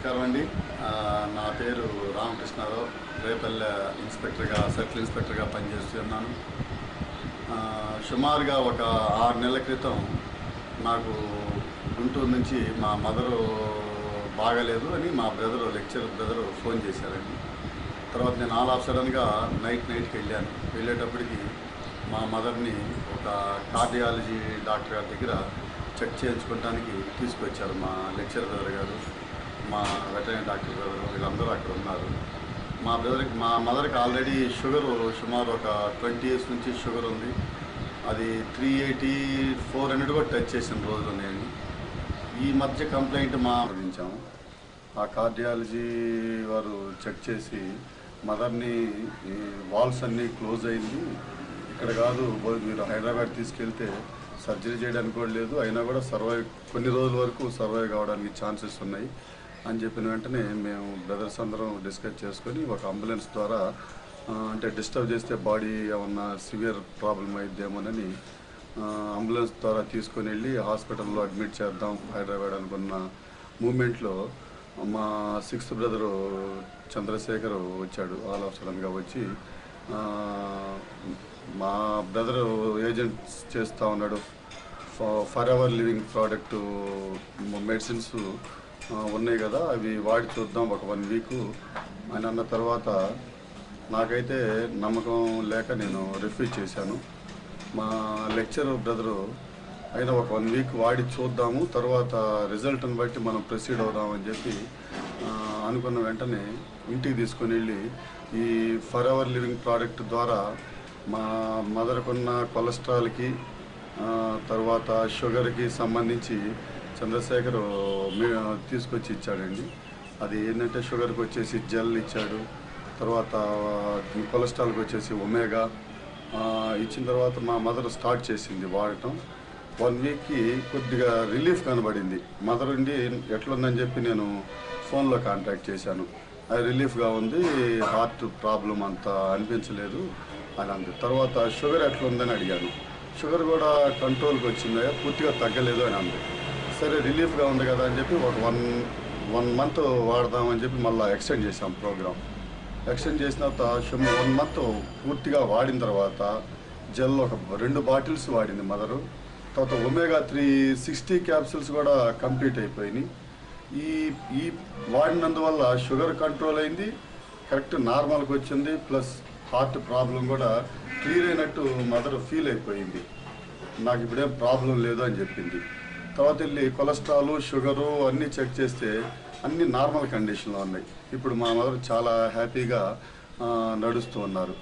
నమస్కారం అండి. నా పేరు రామకృష్ణారావు. రేపల్లె ఇన్స్పెక్టర్గా సర్కిల్ ఇన్స్పెక్టర్గా పనిచేస్తున్నాను. సుమారుగా ఒక 6 నెలల క్రితం నాకు గుంటూరు నుంచి మా మదరు బాగాలేదు అని మా లెక్చరర్ బ్రదరు ఫోన్ చేశారండి. తర్వాత నేను ఆల్ ఆఫ్ సడన్గా నైట్కి వెళ్ళేటప్పటికి మా మదర్ని ఒక కార్డియాలజీ డాక్టర్ గారి దగ్గర చెక్ చేయించుకోవడానికి తీసుకొచ్చారు. మా లెక్చరర్ బ్రదర్ గారు, మా వెటర్నరీ డాక్టర్ బ్రదర్, వీళ్ళందరూ అక్కడ ఉన్నారు. మా మదర్కి ఆల్రెడీ షుగరు సుమారు ఒక 20 years నుంచి షుగర్ ఉంది. అది 380, 400 కూడా టచ్ చేసిన రోజులు ఉన్నాయండి. ఈ మధ్య కంప్లైంట్ అందించాము. ఆ కార్డియాలజీ వారు చెక్ చేసి మదర్ని వాల్స్ అన్నీ క్లోజ్ అయింది, ఇక్కడ కాదు, మీరు హైదరాబాద్ తీసుకెళ్తే సర్జరీ చేయడానికి కూడా లేదు, అయినా కూడా కొన్ని రోజుల వరకు సర్వైవ్ కావడానికి ఛాన్సెస్ ఉన్నాయి అని చెప్పిన వెంటనే మేము బ్రదర్స్ అందరం డిస్కస్ చేసుకొని ఒక అంబులెన్స్ ద్వారా, అంటే డిస్టర్బ్ చేస్తే బాడీ ఏమన్నా సివియర్ ప్రాబ్లం అయిద్దేమోనని అంబులెన్స్ ద్వారా తీసుకొని వెళ్ళి హాస్పిటల్లో అడ్మిట్ చేద్దాం హైదరాబాద్ అనుకున్న మూమెంట్లో మా 6th బ్రదరు చంద్రశేఖర్ వచ్చాడు. ఆల్ ఆఫ్ సడన్గా వచ్చి మా బ్రదరు ఏజెంట్స్ చేస్తూ ఉన్నాడు. For ever living product medicines ఉన్నాయి కదా, అవి వాడి చూద్దాం ఒక 1 week అని అన్న తర్వాత నాకైతే నమ్మకం లేక నేను రిఫ్యూజ్ చేశాను. మా లెక్చర్ బ్రదరు అయినా ఒక 1 week వాడి చూద్దాము, తర్వాత రిజల్ట్ని బట్టి మనం ప్రొసీడ్ అవుదామని చెప్పి అనుకున్న వెంటనే ఇంటికి తీసుకొని వెళ్ళి ఈ ఫర్ ఎవర్ లివింగ్ ప్రోడక్ట్ ద్వారా మా మదర్కున్న కొలెస్ట్రాల్కి తర్వాత షుగర్కి సంబంధించి చంద్రశేఖర్ తీసుకొచ్చి ఇచ్చాడండి. అది ఏంటంటే షుగర్కి వచ్చేసి జెల్ ఇచ్చాడు, తర్వాత కొలెస్ట్రాల్కి వచ్చేసి ఒమేగా ఇచ్చిన తర్వాత మా మదర్ స్టార్ట్ చేసింది వాడటం. 1 weekకి కొద్దిగా రిలీఫ్ కనబడింది. మదర్ ఉండి ఎట్లుందని చెప్పి నేను ఫోన్లో కాంటాక్ట్ చేశాను. అది రిలీఫ్గా ఉంది, హార్ట్ ప్రాబ్లం అంత అనిపించలేదు అని అంది. తర్వాత షుగర్ ఎట్లుందని అడిగాను. షుగర్ కూడా కంట్రోల్కి వచ్చిందా, పూర్తిగా తగ్గలేదు అని అంది. సరే రిలీఫ్గా ఉంది కదా అని చెప్పి ఒక 1 month వాడదామని చెప్పి మళ్ళీ ఎక్స్టెండ్ చేసాం ప్రోగ్రామ్. ఎక్స్టెండ్ చేసిన తర్వాత 1 month పూర్తిగా వాడిన తర్వాత జెల్ ఒక 2 bottles వాడింది మదరు. తర్వాత ఒమేగా 3 60 capsules కూడా కంప్లీట్ అయిపోయినాయి. ఈ వాడినందువల్ల షుగర్ కంట్రోల్ అయింది, కరెక్ట్ నార్మల్కి వచ్చింది, ప్లస్ హార్ట్ ప్రాబ్లం కూడా క్లియర్ అయినట్టు మదర్ ఫీల్ అయిపోయింది. నాకు ఇప్పుడేం ప్రాబ్లం లేదు అని చెప్పింది. తర్వాత వెళ్ళి కొలెస్ట్రాల్, షుగరు అన్నీ చెక్ చేస్తే అన్నీ నార్మల్ కండిషన్లో ఉన్నాయి. ఇప్పుడు మా మదర్ చాలా హ్యాపీగా నడుస్తూ ఉన్నారు.